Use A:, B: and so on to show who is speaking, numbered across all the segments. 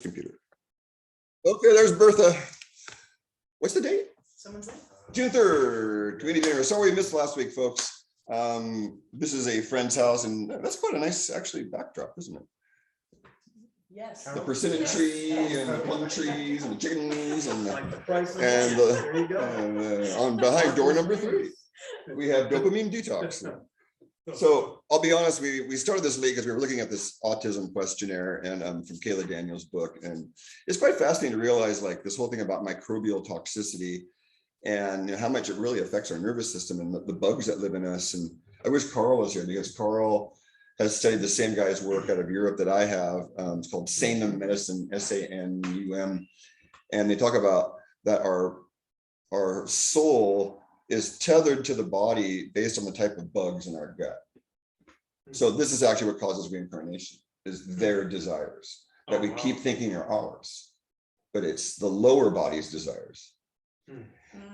A: computer. Okay, there's Bertha. What's the date?
B: Someone's like,
A: June 3rd, community dinner. Sorry we missed last week, folks. This is a friend's house, and that's quite a nice, actually, backdrop, isn't it?
B: yes.
A: The persimmon tree and the plum trees and the chickens and
C: Like the price of
A: and
C: it. There you go.
A: on behind door number 3, we have dopamine detox. So I'll be honest, we started this late because we were looking at this autism questionnaire and from Kayla Daniels' book, and it's quite fascinating to realize like this whole thing about microbial toxicity and how much it really affects our nervous system and the bugs that live in us. And I wish Carl was here because Carl has studied the same guy's work out of Europe that I have. It's called Sanum Medicine, SANUM, and they talk about that our soul is tethered to the body based on the type of bugs in our gut. So this is actually what causes reincarnation, is their desires that we keep thinking are ours, but it's the lower body's desires.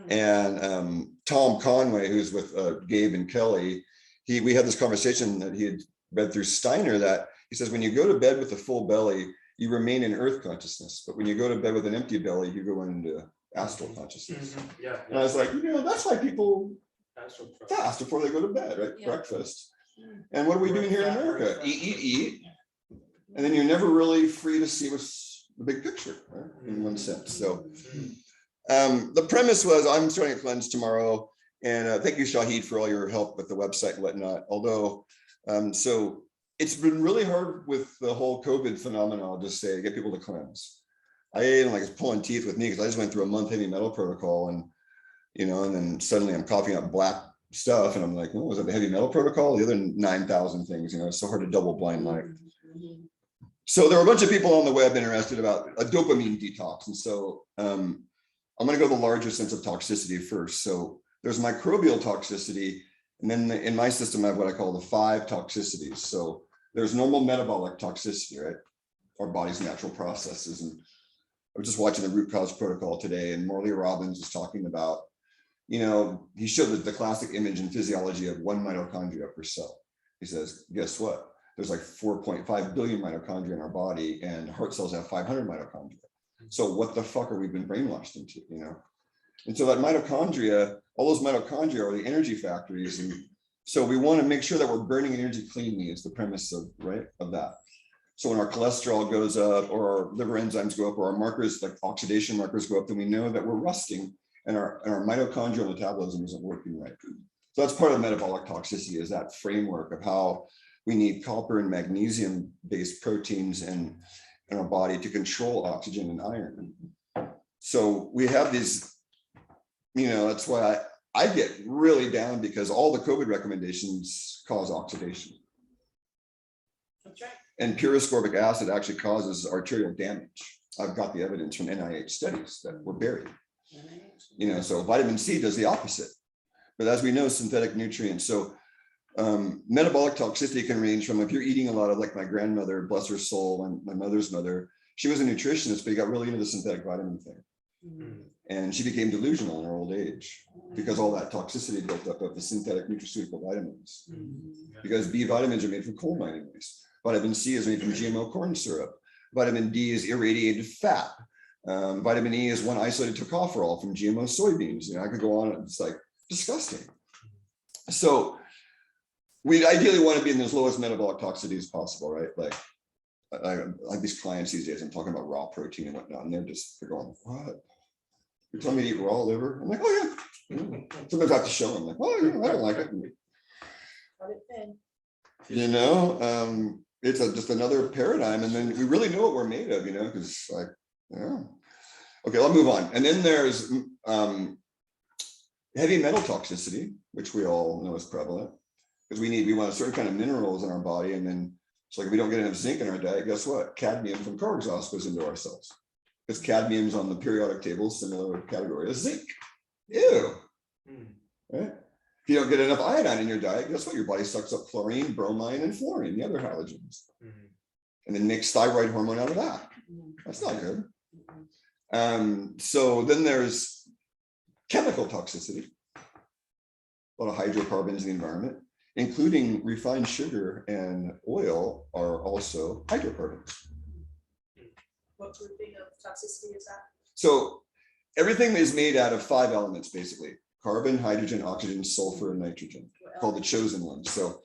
A: And Tom Conway, who's with Gabe and Kelly, we had this conversation that he had read through Steiner, that he says, when you go to bed with a full belly, you remain in earth consciousness, but when you go to bed with an empty belly, you go into astral consciousness.
C: Yeah.
A: And I was like, that's why people fast before they go to bed, right?
B: Yeah.
A: Breakfast. And what are we doing here in America? Eat. And then you're never really free to see what's the big picture, right? In one sense. So the premise was, I'm starting a cleanse tomorrow. And thank you, Shahid, for all your help with the website and whatnot. Although, so it's been really hard with the whole COVID phenomenon, I'll just say, to get people to cleanse. I ain't like it's pulling teeth with me because I just went through a month heavy metal protocol, and and then suddenly I'm coughing up black stuff, and I'm like, oh, was it the heavy metal protocol? The other 9,000 things, it's so hard to double blind light. So there were a bunch of people on the web interested about a dopamine detox, and so I'm going to go the larger sense of toxicity first. So there's microbial toxicity, and then in my system I have what I call the 5 toxicities. So there's normal metabolic toxicity, right? Our body's natural processes. And I was just watching the root cause protocol today, and Morley Robbins was talking about, he showed the classic image in physiology of 1 mitochondria per cell. He says, guess what? There's like 4.5 billion mitochondria in our body, and heart cells have 500 mitochondria. So what the fuck are we been brainwashed into, And so that mitochondria, all those mitochondria are the energy factories. And so we want to make sure that we're burning energy cleanly is the premise of that. So when our cholesterol goes up, or our liver enzymes go up, or our markers like oxidation markers go up, then we know that we're rusting and our mitochondrial metabolism isn't working right. So that's part of metabolic toxicity, is that framework of how we need copper and magnesium based proteins in our body to control oxygen and iron. So we have these, that's why I get really down, because all the COVID recommendations cause oxidation.
B: That's right.
A: And pure ascorbic acid actually causes arterial damage. I've got the evidence from NIH studies that were buried. So vitamin C does the opposite. But as we know, synthetic nutrients. So metabolic toxicity can range from, if you're eating a lot of, like my grandmother, bless her soul, and my mother's mother, she was a nutritionist, but he got really into the synthetic vitamin thing. And she became delusional in her old age because all that toxicity built up of the synthetic nutraceutical vitamins. Because B vitamins are made from coal mining waste. Vitamin C is made from GMO corn syrup. Vitamin D is irradiated fat. Vitamin E is one isolated tocopherol from GMO soybeans. I could go on, and it's like disgusting. So we ideally want to be in as lowest metabolic toxicity as possible, right? Like I have these clients these days, I'm talking about raw protein and whatnot, and they're going, what? You're telling me to eat raw liver? I'm like, oh yeah. Sometimes I have to show them, like, oh yeah, I don't like it. It's just another paradigm, and then we really know what we're made of, because like, okay, I'll move on. And then there's heavy metal toxicity, which we all know is prevalent, because we want a certain kind of minerals in our body, and then it's like if we don't get enough zinc in our diet, guess what? Cadmium from car exhaust goes into our cells, because cadmium's on the periodic table, similar category as zinc. Ew. Right? If you don't get enough iodine in your diet, guess what? Your body sucks up chlorine, bromine, and fluorine, the other halogens, and then makes thyroid hormone out of that. That's not good. So then there's chemical toxicity, a lot of hydrocarbons in the environment, including refined sugar and oil are also hydrocarbons.
B: What grouping of toxicity is that?
A: So everything is made out of 5 elements, basically: carbon, hydrogen, oxygen, sulfur, and nitrogen, called the chosen ones. So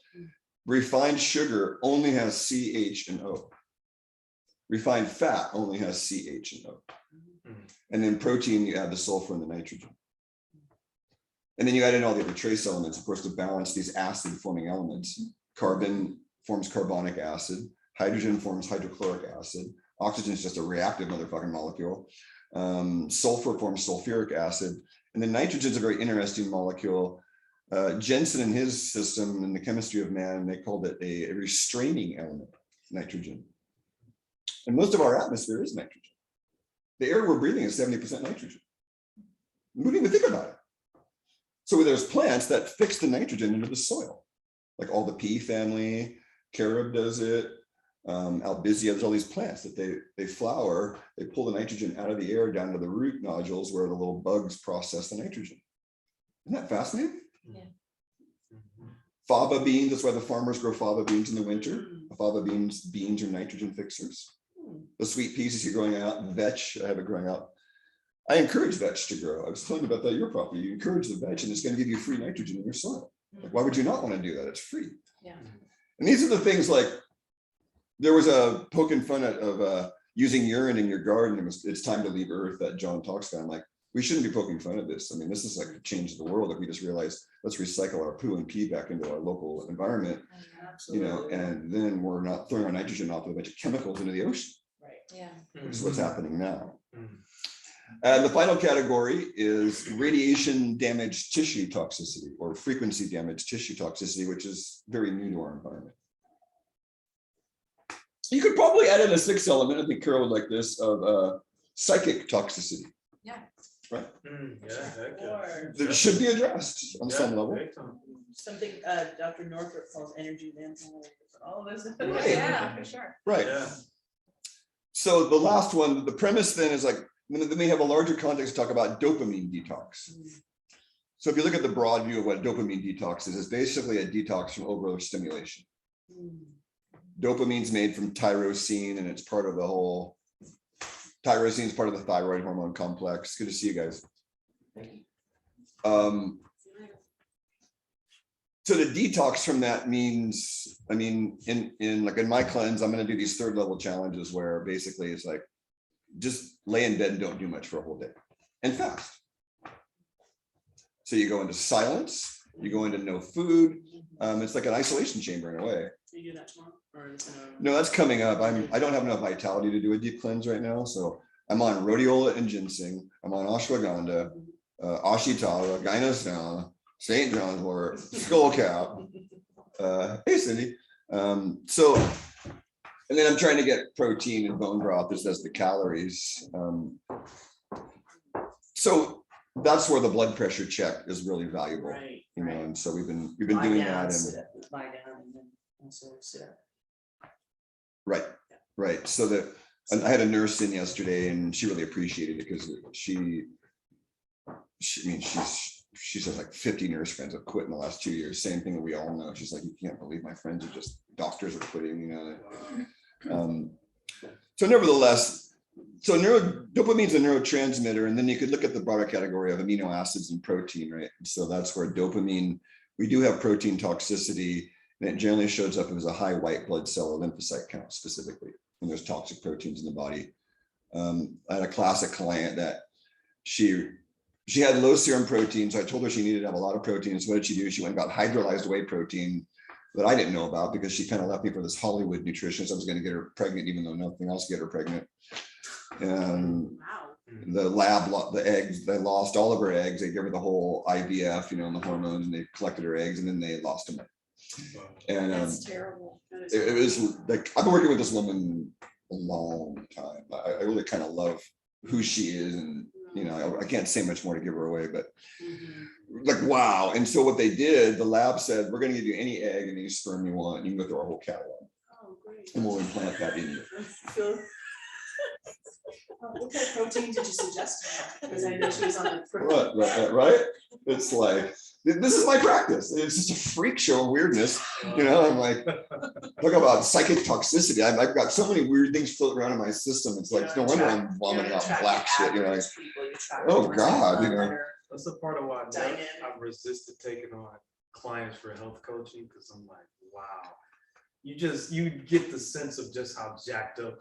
A: refined sugar only has CH and O. Refined fat only has CH and O. And then protein, you add the sulfur and the nitrogen. And then you add in all the other trace elements, of course, to balance these acid forming elements. Carbon forms carbonic acid, hydrogen forms hydrochloric acid, oxygen is just a reactive motherfucking molecule. Sulfur forms sulfuric acid, and then nitrogen is a very interesting molecule. Jensen in his system in the chemistry of man, they called it a restraining element, nitrogen. And most of our atmosphere is nitrogen. The air we're breathing is 70% nitrogen. We don't even think about it. So there's plants that fix the nitrogen into the soil, like all the pea family, carob does it, albizia, there's all these plants that they flower, they pull the nitrogen out of the air down to the root nodules where the little bugs process the nitrogen. Isn't that fascinating?
B: Yeah.
A: Faba beans, that's why the farmers grow faba beans in the winter. Faba beans are nitrogen fixers. The sweet peas you see growing out, vetch, I have it growing out. I encourage vetch to grow. I was telling you about that at your property. You encourage the vetch and it's going to give you free nitrogen in your soil. Like, why would you not want to do that? It's free.
B: Yeah.
A: And these are the things like, there was a poking fun of using urine in your garden. It's time to leave Earth, that John talks about. I'm like, we shouldn't be poking fun of this. I mean, this is like a change of the world if we just realize, let's recycle our poo and pee back into our local environment,
B: Absolutely.
A: you know, and then we're not throwing our nitrogen off with a bunch of chemicals into the ocean.
B: Right. Yeah.
A: Which is what's happening now. And the final category is radiation damaged tissue toxicity, or frequency damaged tissue toxicity, which is very new to our environment. You could probably add in a 6th element, I think Carol would like this, of psychic toxicity.
B: Yeah.
A: Right?
B: Or
A: That should be addressed on some level.
B: something Dr. Northrup calls energy vampires. All of this.
A: Right.
B: Yeah, for sure.
A: Right.
C: Yeah.
A: So the last one, the premise then is like, then we have a larger context to talk about dopamine detox. So if you look at the broad view of what dopamine detox is, it's basically a detox from overstimulation. Dopamine's made from tyrosine, and it's part of the whole, tyrosine is part of the thyroid hormone complex. Good to see you guys. So the detox from that means, I mean, in my cleanse, I'm going to do these 3rd level challenges where basically it's like, just lay in bed and don't do much for a whole day and fast. So you go into silence, you go into no food. It's like an isolation chamber in a way.
B: You do that tomorrow? Or is it
A: No, that's coming up. I don't have enough vitality to do a deep cleanse right now. So I'm on rhodiola and ginseng. I'm on ashwagandha, ashitara, gynosana, St. John's wort, skullcap. Hey, Cindy. And then I'm trying to get protein and bone broth as the calories. So that's where the blood pressure check is really valuable,
B: right?
A: you know.
B: Right.
A: And so we've been doing that. And
B: Lie down and then also sit up.
A: right. So that, and I had a nurse in yesterday, and she really appreciated it because she's had like 50 nurse friends have quit in the last 2 years. Same thing that we all know. She's like, you can't believe my friends are just doctors are quitting, you know. So nevertheless, so dopamine's a neurotransmitter, and then you could look at the broader category of amino acids and protein, right? So that's where dopamine, we do have protein toxicity, and it generally shows up as a high white blood cell or lymphocyte count specifically, when there's toxic proteins in the body. I had a classic client that she had low serum protein, so I told her she needed to have a lot of protein. So what did she do? She went and got hydrolyzed whey protein that I didn't know about, because she kind of left me for this Hollywood nutritionist. I was going to get her pregnant, even though nothing else get her pregnant. And
B: Wow.
A: the lab, the eggs, they lost all of her eggs. They gave her the whole IVF, you know, and the hormones, and they collected her eggs, and then they lost them. And
B: That's terrible. That is
A: it was like, I've been working with this woman a long time. I really kind of love who she is, and you know, I can't say much more to give her away, but like, wow. And so what they did, the lab said, we're going to give you any egg and any sperm you want. You can go through our whole catalog,
B: Oh, great.
A: and we'll implant that in you.
B: What kind of protein did you suggest? Because I know she was on the
A: Right. It's like, this is my practice. It's just a freak show of weirdness. I'm like, talk about psychic toxicity. I've got so many weird things floating around in my system. It's like, no wonder I'm vomiting out black shit. Like, oh God,
C: That's the part of why I've resisted taking on clients for health coaching, because I'm like, wow, you get the sense of just how jacked up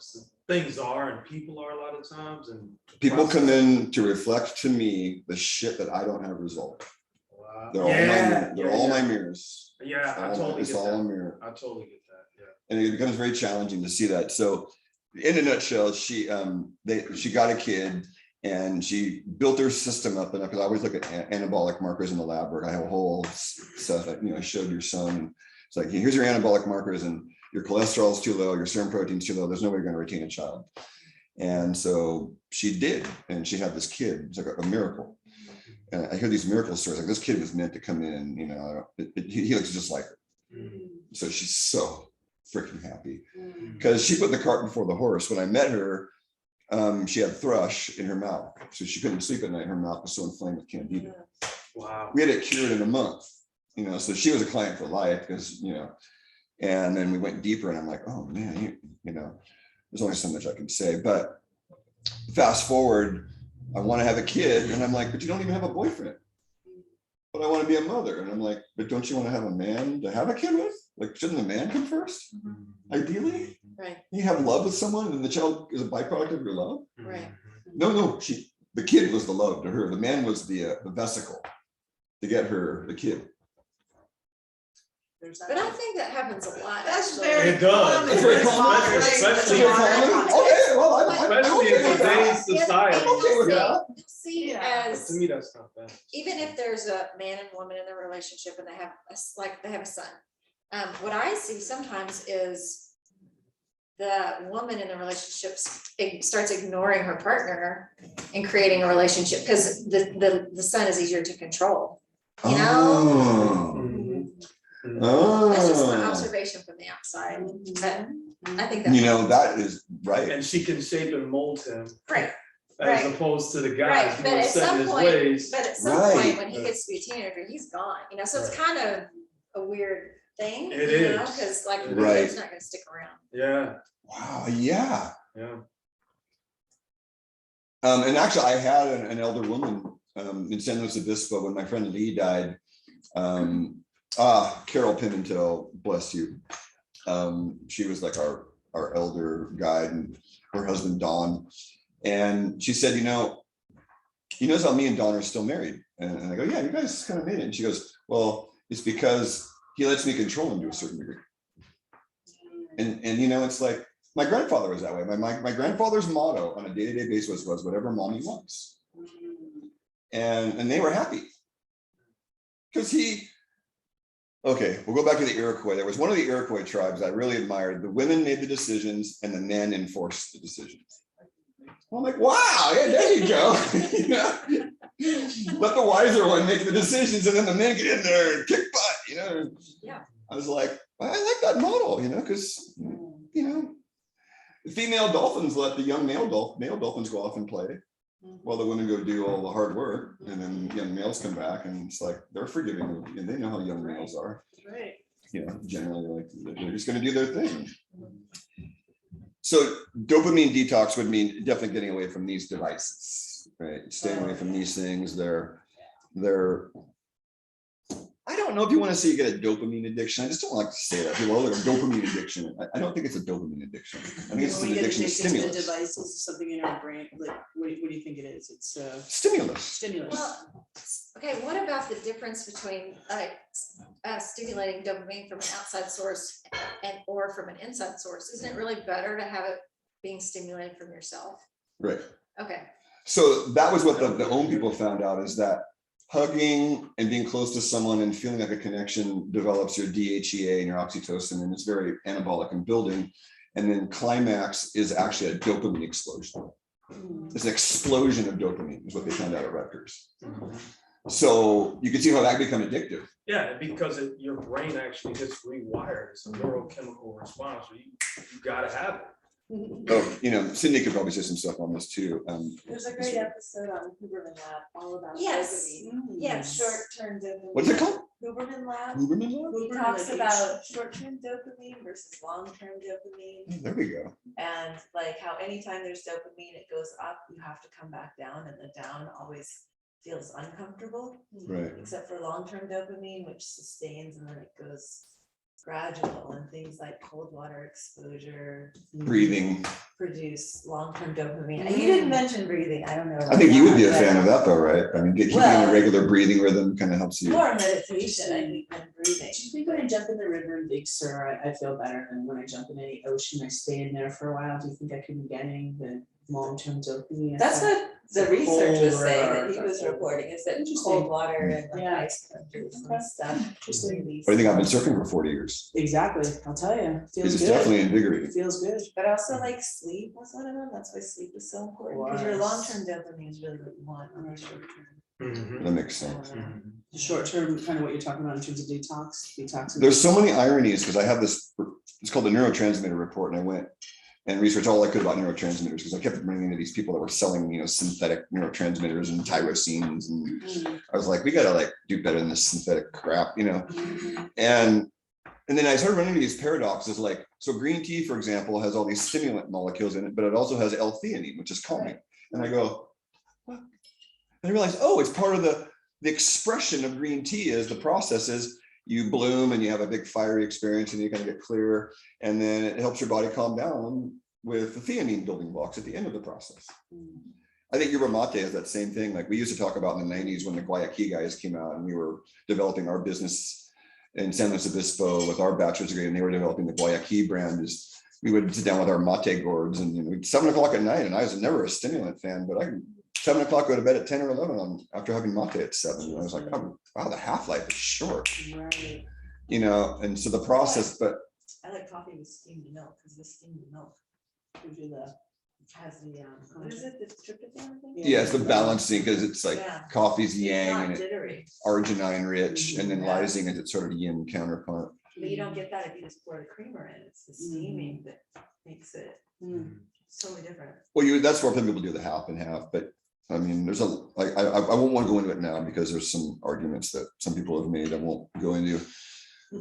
C: things are and people are a lot of times, and
A: people come in to reflect to me the shit that I don't have resolved.
C: Wow.
A: They're all my mirrors.
C: Yeah, I totally get that. A mirror. I totally get that. Yeah.
A: And it becomes very challenging to see that. So in a nutshell, she got a kid and she built her system up enough, because I always look at anabolic markers in the lab work. I have a whole set that I showed your son. It's like, here's your anabolic markers, and your cholesterol is too low, your serum protein's too low. There's no way you're going to retain a child. And so she did, and she had this kid. It's like a miracle. And I hear these miracle stories, like this kid was meant to come in, he looks just like her. So she's so freaking happy, because she put the cart before the horse. When I met her, she had thrush in her mouth, so she couldn't sleep at night. Her mouth was so inflamed with candida.
C: Wow.
A: We had it cured in a month, so she was a client for life, because, and then we went deeper, and I'm like, oh man, there's only so much I can say. But fast forward, I want to have a kid, and I'm like, but you don't even have a boyfriend. But I want to be a mother, and I'm like, but don't you want to have a man to have a kid with? Like, shouldn't the man come first? Ideally,
B: right?
A: You have love with someone, and the child is a byproduct of your love.
B: Right.
A: No, the kid was the love to her. The man was the vesicle to get her the kid.
D: But I think that happens a lot.
B: That's
D: actually.
B: very
C: It does.
B: common.
A: It's very common.
C: Especially
A: Okay, well,
C: especially in today's society.
A: I'm okay with that.
D: See,
B: Yeah.
D: as
C: To me, that's not bad.
D: even if there's a man and woman in the relationship and they have a son, what I see sometimes is the woman in the relationship starts ignoring her partner and creating a relationship, because the son is easier to control. That's just my observation from the outside. But I think that
A: that is right.
C: And she can shape and mold him,
D: right.
C: as
D: Right.
C: opposed to the
D: Right,
C: guys who
D: but
C: are
D: at
C: set in
D: some
C: his
D: point,
C: ways.
A: Right.
D: when he gets to be a teenager, he's gone. So it's kind of a weird thing.
C: It is.
D: Because like the
A: Right.
D: kid's not going to stick around.
C: Yeah.
A: Wow, yeah.
C: Yeah.
A: And actually, I had an elder woman in San Luis Obispo when my friend Lee died. Carol Pimentel, bless you. She was like our elder guide, and her husband Don. And she said, you notice how me and Don are still married? And I go, yeah, you guys kind of made it. And she goes, well, it's because he lets me control him to a certain degree. And it's like, my grandfather was that way. My grandfather's motto on a day-to-day basis was whatever mommy wants. And they were happy. Because okay, we'll go back to the Iroquois. There was one of the Iroquois tribes I really admired. The women made the decisions and the men enforced the decisions. I'm like, wow, yeah, there you go. Let the wiser one make the decisions, and then the men get in there and kick butt,
D: Yeah.
A: I was like, I like that model, because, the female dolphins let the young male dolphins go off and play, while the women go do all the hard work, and then young males come back, and it's like, they're forgiving, and they know how young males are.
B: Right.
A: Generally, like, they're just going to do their thing. So dopamine detox would mean definitely getting away from these devices, right? Staying away from these things. They're I don't know if you want to say you get a dopamine addiction. I just don't like to say that. People are like a dopamine addiction. I don't think it's a dopamine addiction. I think it's an addiction to
B: The
A: stimulus.
B: device is something in our brain. Like, what do you think it is? It's
A: Stimulus.
B: stimulus.
D: Well, okay, what about the difference between stimulating dopamine from an outside source or from an inside source? Isn't it really better to have it being stimulated from yourself?
A: Right.
D: Okay.
A: So that was what the OM people found out, is that hugging and being close to someone and feeling like a connection develops your DHEA and your oxytocin, and it's very anabolic and building. And then climax is actually a dopamine explosion. It's an explosion of dopamine is what they found out at Rutgers. So you can see how that become addictive.
C: Yeah, because your brain actually gets rewired. It's a neurochemical response. So you got to have it.
A: Oh, Cindy could probably say some stuff on this too.
B: There's a great episode on Huberman Lab all about
D: Yes.
B: dopamine.
D: Yes.
B: Short-term dopamine.
A: What's it called?
B: Huberman Lab.
A: Huberman Law?
B: He talks about short-term dopamine versus long-term dopamine,
A: There we go.
B: and like how anytime there's dopamine, it goes up, you have to come back down, and the down always feels uncomfortable.
A: Right.
B: Except for long-term dopamine, which sustains and then it goes gradual, and things like cold water exposure
A: Breathing.
B: produce long-term dopamine. And you didn't mention breathing. I don't know.
A: I think you would be a fan of that though, right? I mean, keeping
B: Well,
A: a regular breathing rhythm kind of helps you.
B: More meditation, I think, than breathing.
E: Do you think when I jump in the river in Big Sur, I feel better than when I jump in any ocean? I stay in there for a while. Do you think I could be getting the long-term dopamine?
B: That's
E: effect?
B: what the research was
E: Cold
B: saying
E: river,
B: that he was
E: that's
B: reporting, is that
E: Interesting.
B: cold water and like
E: Yeah.
B: ice plungers and stuff.
E: Interesting.
B: release-
A: But I think I've been surfing for 40 years.
E: Exactly. I'll tell you. Feels
A: It's
E: good.
A: definitely invigorating.
E: Feels good.
B: But also like sleep was one of them. That's why sleep is so important, because your
E: Was.
B: long-term dopamine is really what you want on the short term.
A: That makes sense.
E: The short term, kind of what you're talking about in terms of detox.
A: There's so many ironies because I have this, it's called the neurotransmitter report, and I went and researched all I could about neurotransmitters because I kept running into these people that were selling, synthetic neurotransmitters and tyrosines, and
E: Mm,
A: I was like, we gotta like do better than this synthetic crap,
E: mm,
A: And then I started running into these paradoxes, like, so green tea, for example, has all these stimulant molecules in it, but it also has L-theanine, which is calming. And I go, what? And I realized, oh, it's part of the expression of green tea is the process is you bloom and you have a big fiery experience and you kind of get clear, and then it helps your body calm down with the theanine building blocks at the end of the process.
E: mm.
A: I think yerba mate has that same thing. Like we used to talk about in the 90s when the Guayaquil guys came out and we were developing our business in San Luis Obispo with our bachelor's degree, and they were developing the Guayaquil brand. Is we would sit down with our mate gourds and 7 o'clock at night, and I was never a stimulant fan, but I could 7 o'clock go to bed at 10 or 11 after having mate at 7. And I was like, oh, wow, the half-life is short,
E: Right.
A: and so the process, but
B: I like coffee with steamed milk, because the steamed milk
E: Gives you the-
B: has the, what is it, the tryptophan thing?
A: yeah, it's the balancing because it's like
B: Yeah.
A: coffee's
B: It's
A: yang
B: not
A: and it
B: jittery,
A: arginine rich, and then
B: Yeah.
A: lysine is its sort of yin counterpart.
B: but you don't get that if you just pour the creamer in. It's the steaming that makes it
E: Mm.
B: totally different.
A: Well, that's where some people do the half and half, but I mean, there's I won't want to go into it now because there's some arguments that some people have made I won't go into.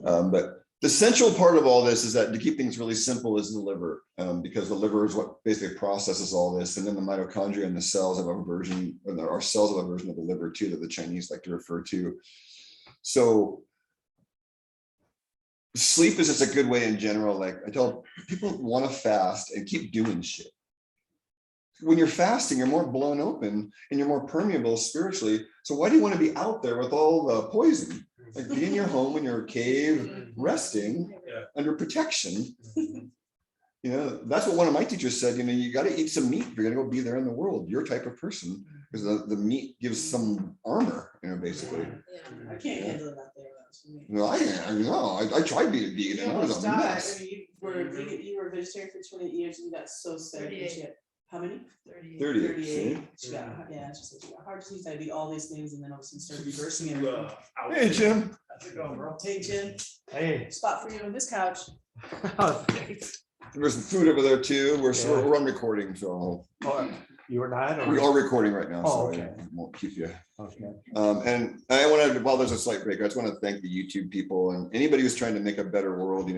A: But the central part of all this is that to keep things really simple is the liver, because the liver is what basically processes all this. And then the mitochondria and the cells have a version, or our cells have a version of the liver too, that the Chinese like to refer to. So sleep is just a good way in general. Like I tell people want to fast and keep doing shit. When you're fasting, you're more blown open and you're more permeable spiritually. So why do you want to be out there with all the poison? Like be in your home, in your cave, resting under protection. That's what one of my teachers said, you got to eat some meat if you're going to go be there in the world, your type of person, because the meat gives some armor, basically.
B: Yeah.
E: I can't handle it out there. That's for me.
A: No, I tried being vegan and I was a
E: almost died.
A: mess.
E: I mean, you were a vegetarian for 28 years and you got so sick. and
B: 38.
E: she had- How many?
A: 38, see?
E: She got, yeah, she said she got heart disease, diabetes, all these things, and then all of a sudden started reversing it.
A: Hey, Jim.
C: How's it going, bro?
E: Hey, Jim,
C: Hey.
E: spot for you on this couch.
A: There's food over there too. We're on recording, so
C: You were not?
A: we are recording right now,
C: Oh,
A: so
C: okay.
A: I won't keep you.
C: Okay.
A: And I want to, while there's a slight break, I just want to thank the YouTube people and anybody who's trying to make a better world.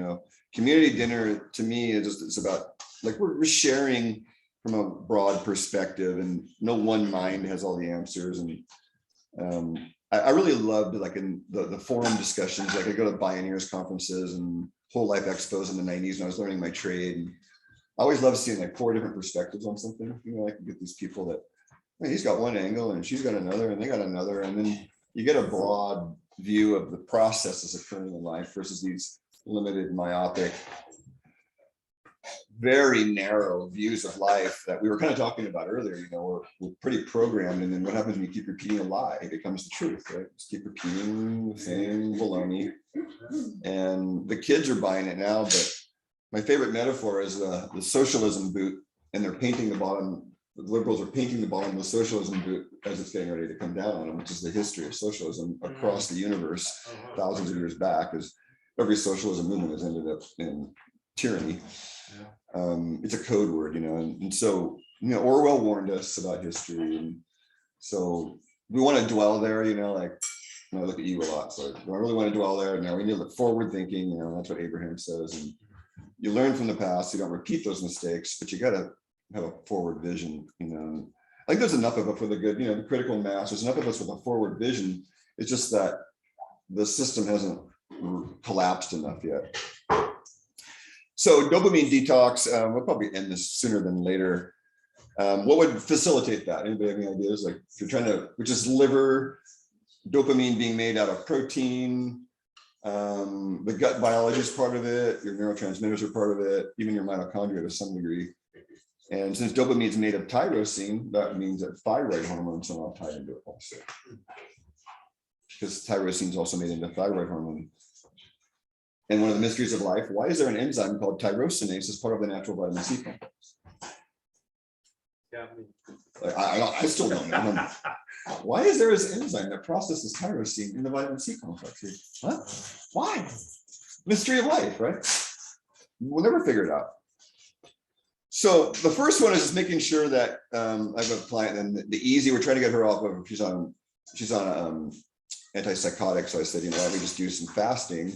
A: Community dinner to me it's about like we're sharing from a broad perspective, and no one mind has all the answers. And I really loved like in the forum discussions. Like I go to Pioneers conferences and whole life expos in the 90s when I was learning my trade. And I always love seeing like 4 different perspectives on something. I can get these people that hey, he's got one angle and she's got another and they got another, and then you get a broad view of the processes occurring in life versus these limited, myopic, very narrow views of life that we were kind of talking about earlier. We're pretty programmed, and then what happens when you keep repeating a lie? It becomes the truth, right? Just keep repeating the same baloney, and the kids are buying it now. But my favorite metaphor is the socialism boot, and they're painting the bottom. The liberals are painting the bottom of the socialism boot as it's getting ready to come down on them, which is the history of socialism across the universe, thousands of years back. Is every socialism movement has ended up in tyranny.
C: Yeah.
A: It's a code word, and so, Orwell warned us about history. And so we want to dwell there, like, I look at you a lot. So do I really want to dwell there? No, we need to look forward thinking, that's what Abraham says. And you learn from the past, you don't repeat those mistakes, but you got to have a forward vision, I think there's enough of it for the good, the critical mass. There's enough of us with a forward vision. It's just that the system hasn't collapsed enough yet. So dopamine detox, we'll probably end this sooner than later. What would facilitate that? Anybody have any ideas? Like if you're trying to, which is liver, dopamine being made out of protein, the gut biology is part of it, your neurotransmitters are part of it, even your mitochondria to some degree. And since dopamine is made of tyrosine, that means that thyroid hormones are all tied into it also. Because tyrosine is also made into thyroid hormone. And one of the mysteries of life, why is there an enzyme called tyrosinase as part of the natural vitamin C complex?
C: Yeah,
A: Like, I still don't know. Why is there this enzyme that processes tyrosine in the vitamin C complex? What? Why? Mystery of life, right? We'll never figure it out. So the first one is just making sure that I have a client, and the easy, we're trying to get her off of, she's on antipsychotic. So I said, why don't we just do some fasting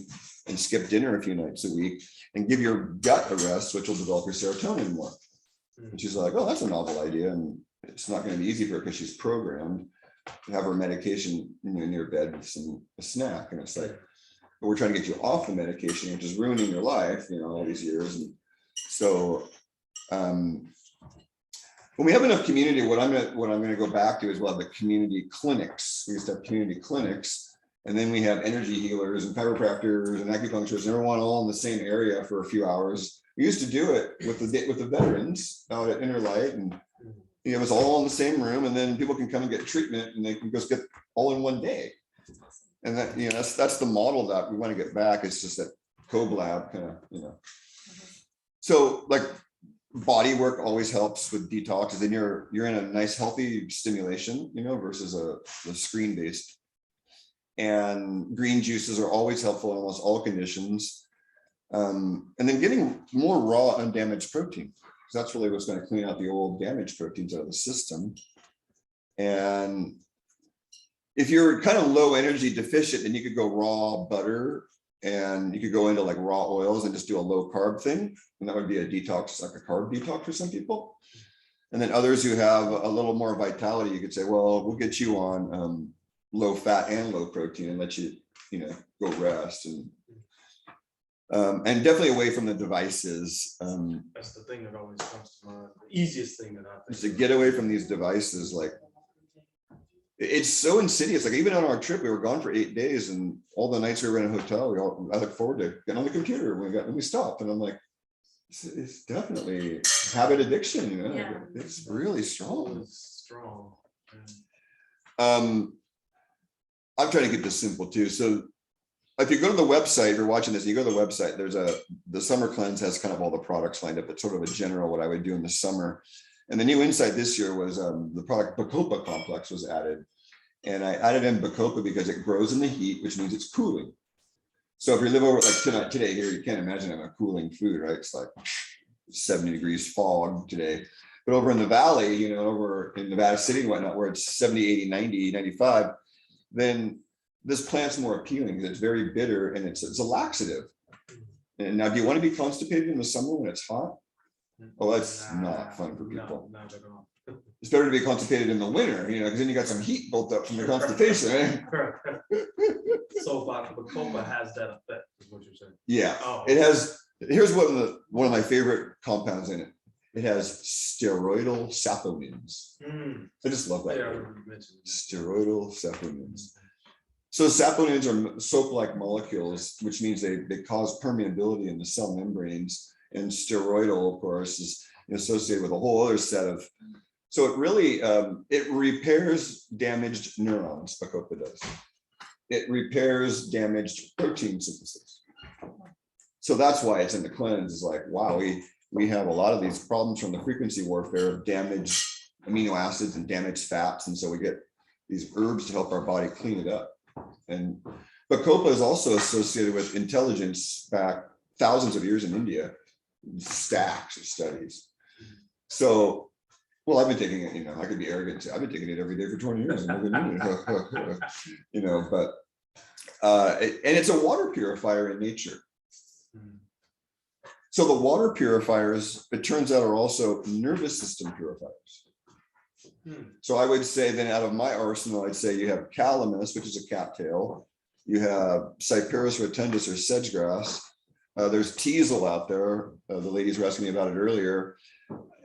A: and skip dinner a few nights a week and give your gut a rest, which will develop your serotonin more. And she's like, oh, that's a novel idea. And it's not going to be easy for her because she's programmed to have her medication near bed with a snack. And it's like, but we're trying to get you off the medication, which is ruining your life, all these years. And so when we have enough community, what I'm going to go back to is we'll have the community clinics. We used to have community clinics. And then we have energy healers and chiropractors and acupuncturists, and everyone all in the same area for a few hours. We used to do it with the veterans out at Inner Light, and it was all in the same room. And then people can come and get treatment, and they can just get all in one day. And that that's the model that we want to get back. It's just that co-lab kind of So like body work always helps with detox. Then you're in a nice healthy stimulation, versus a screen based. And green juices are always helpful in almost all conditions. And then getting more raw undamaged protein, because that's really what's going to clean out the old damaged proteins out of the system. And if you're kind of low energy deficient, then you could go raw butter, and you could go into like raw oils and just do a low carb thing. And that would be a detox, like a carb detox for some people. And then others who have a little more vitality, you could say, well, we'll get you on low fat and low protein and let you, go rest, and definitely away from the devices.
C: That's the thing that always comes to mind. The easiest thing that I think
A: Is to get away from these devices. Like, it's so insidious. Like even on our trip, we were gone for 8 days, and all the nights we were in a hotel, I look forward to getting on the computer when we stopped, and I'm like, it's definitely habit addiction.
B: Yeah.
A: It's really strong.
C: It's strong.
A: I'm trying to keep this simple too. So if you go to the website, if you're watching this, and you go to the website, the summer cleanse has kind of all the products lined up. It's sort of a general what I would do in the summer. And the new insight this year was the product Bacopa complex was added. And I added in Bacopa because it grows in the heat, which means it's cooling. So if you live over like today here, you can't imagine having a cooling food, right? It's like 70 degrees fog today. But over in the valley, over in Nevada City and whatnot, where it's 70, 80, 90, 95, then this plant's more appealing because it's very bitter and it's a laxative. And now, do you want to be constipated in the summer when it's hot? Oh, that's not fun for people.
C: Not at all.
A: It's better to be constipated in the winter, because then you got some heat built up from the constipation. Right?
C: So Bacopa has that effect, is what you're saying.
A: Yeah,
C: Oh.
A: it has. Here's one of my favorite compounds in it. It has steroidal saponins. I just love that.
C: Yeah, I
A: word.
C: remember you mentioned that.
A: Steroidal saponins. So saponins are soap-like molecules, which means they cause permeability in the cell membranes. And steroidal, of course, is associated with a whole other set of. So it really it repairs damaged neurons. Bacopa does. It repairs damaged protein synthesis. So that's why it's in the cleanse. Is like, wow, we have a lot of these problems from the frequency warfare of damaged amino acids and damaged fats, and so we get these herbs to help our body clean it up. And Bacopa is also associated with intelligence back thousands of years in India. stacks of studies. So, well, I've been taking it, I could be arrogant. I've been taking it every day for 20 years. But and it's a water purifier in nature. So the water purifiers, it turns out, are also nervous system purifiers. So I would say then out of my arsenal, I'd say you have calamus, which is a cattail. You have Cyperus rotundus or sedgegrass. There's teasel out there. The ladies were asking me about it earlier.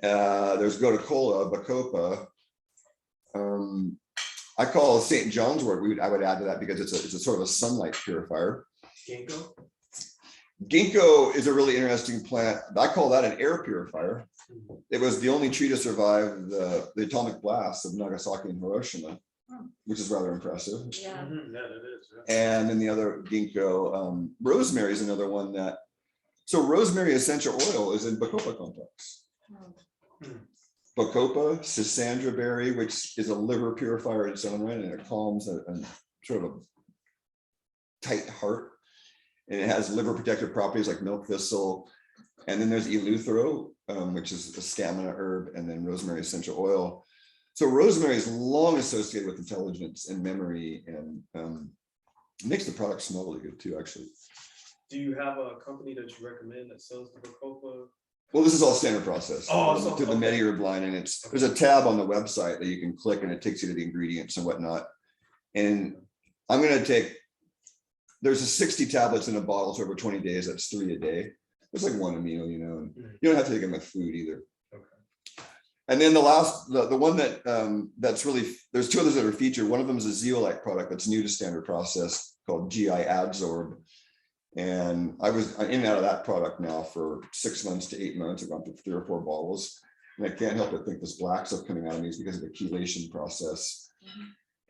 A: There's goticola, bacopa. I call St. John's wort. I would add to that because it's a sort of a sunlight purifier.
C: Ginkgo?
A: Ginkgo is a really interesting plant. I call that an air purifier. It was the only tree to survive the atomic blasts of Nagasaki and Hiroshima, which is rather impressive.
D: Yeah.
C: Yeah, it is.
A: And then the other ginkgo, rosemary is another one that. So rosemary essential oil is in Bacopa complex. Bacopa, Schisandra berry, which is a liver purifier in its own right, and it calms a sort of a tight heart. And it has liver protective properties like milk thistle. And then there's eleuthero, which is a stamina herb, and then rosemary essential oil. So rosemary is long associated with intelligence and memory, and makes the product smell really good too, actually.
C: Do you have a company that you recommend that sells the Bacopa?
A: Well, this is all standard process.
C: Oh, so,
A: to the MediHerb line, and there's a tab on the website that you can click, and it takes you to the ingredients and whatnot. And I'm going to take, there's a 60 tablets in a bottle, so over 20 days, that's 3 a day. It's like one a meal, and you don't have to take them with food either.
C: Okay.
A: And then the one that that's really, there's two others that are featured. One of them is a zeolite product that's new to standard process called GI Adsorb. And I was in and out of that product now for 6 months to 8 months. I've gone through 3 or 4 bottles. And I can't help but think this black stuff coming out of me is because of the chelation process.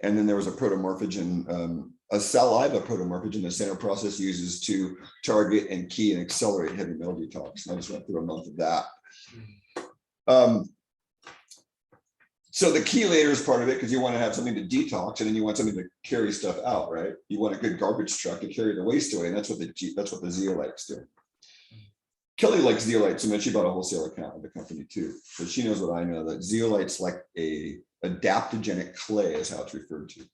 A: And then there was a protomorphogen, a saliva protomorphogen the standard process uses to target and key and accelerate heavy metal detox. And I just went through a month of that. So the chelator is part of it because you want to have something to detox, and then you want something to carry stuff out, right? You want a good garbage truck to carry the waste away, and that's what the zeolites do. Kelly likes zeolites so much she bought a wholesale account with the company too, but she knows what I know, that zeolites like a adaptogenic clay is how it's referred to.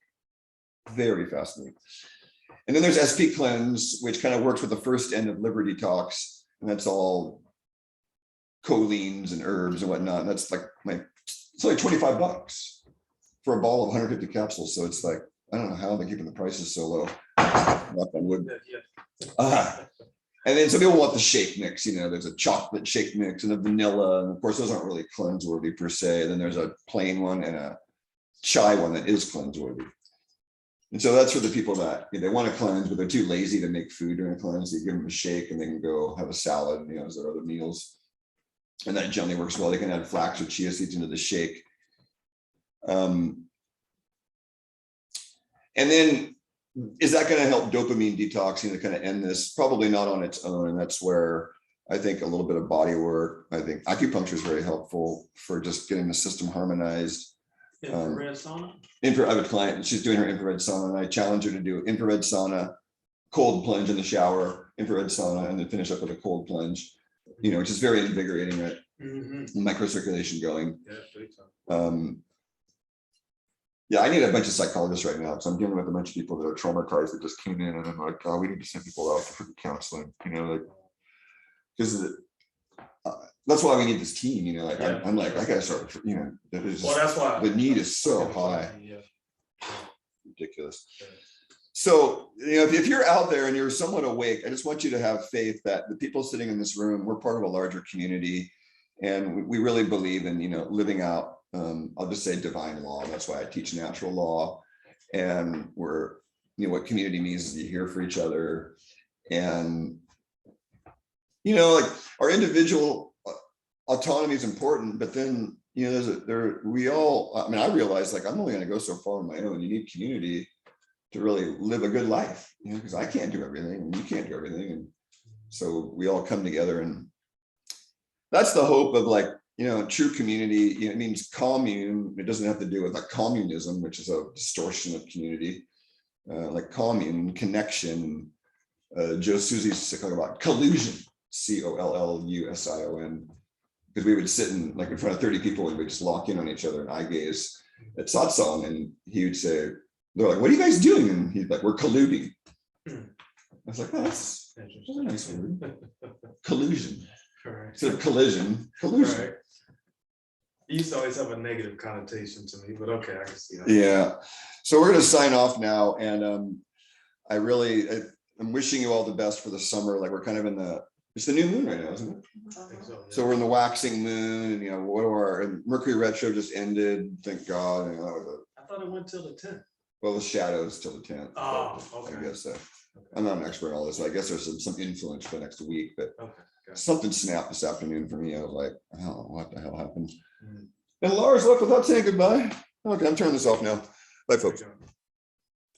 A: Very fascinating. And then there's SP Cleanse, which kind of works with the first end of liver detox, and that's all choline and herbs and whatnot. And that's like it's like $25 for a ball of 150 capsules. So it's like, I don't know how they're keeping the prices so low. Knock on wood. And then some people want the shake mix, there's a chocolate shake mix and a vanilla. And of course, those aren't really cleanse worthy per se. Then there's a plain one and a chai one that is cleanse worthy. And so that's for the people that they want to cleanse, but they're too lazy to make food during a cleanse. You give them a shake and they can go have a salad, as their other meals. And that generally works well. They can add flax or chia seeds into the shake. And then is that going to help dopamine detoxing to kind of end this? Probably not on its own. And that's where I think a little bit of body work. I think acupuncture is very helpful for just getting the system harmonized.
C: Infrared sauna?
A: I have a client, she's doing her infrared sauna, and I challenge her to do infrared sauna, cold plunge in the shower, infrared sauna, and then finish up with a cold plunge. Which is very invigorating, right? Microcirculation going. Yeah, I need a bunch of psychologists right now because I'm dealing with a bunch of people that are traumatized that just came in, and I'm like, oh, we need to send people out for counseling, because that's why we need this team, I'm like, I gotta start,
C: That's why
A: the need is so high. Ridiculous. So, if you're out there and you're somewhat awake, I just want you to have faith that the people sitting in this room, we're part of a larger community, and we really believe in, living out, I'll just say divine law. That's why I teach natural law. And we're, what community means is you're here for each other. And, like our individual autonomy is important, but then, I realize like, I'm only going to go so far on my own. You need community to really live a good life, because I can't do everything and you can't do everything. And so we all come together, and that's the hope of like, true community. It means commune. It doesn't have to do with like communism, which is a distortion of community, like commune, connection. Joe Susie's talking about collusion. COLLUSION, because we would sit in like in front of 30 people and we'd just lock in on each other and eye gaze at satsang, and he would say, they're like, what are you guys doing? And he's like, we're colluding. I was like, oh, that's a nice word. Collusion.
C: Correct.
A: Instead of collision, collusion.
C: Right. It used to always have a negative connotation to me, but okay, I can see that.
A: Yeah. So we're going to sign off now. And I'm wishing you all the best for the summer. Like we're kind of it's the new moon right now, isn't it?
C: I think so, yeah.
A: So we're in the waxing moon, and and Mercury retro just ended. Thank God.
C: I thought it went till the 10th.
A: Well, the shadows till the 10th.
C: Oh, okay.
A: I guess I'm not an expert in all this. So I guess there's some influence for the next week, but
C: Okay. Gotcha.
A: something snapped this afternoon for me. I was like, oh, what the hell happened?
C: Mm.
A: And Lars left without saying goodbye. Okay, I'm turning this off now. Bye, folks.
C: Okay.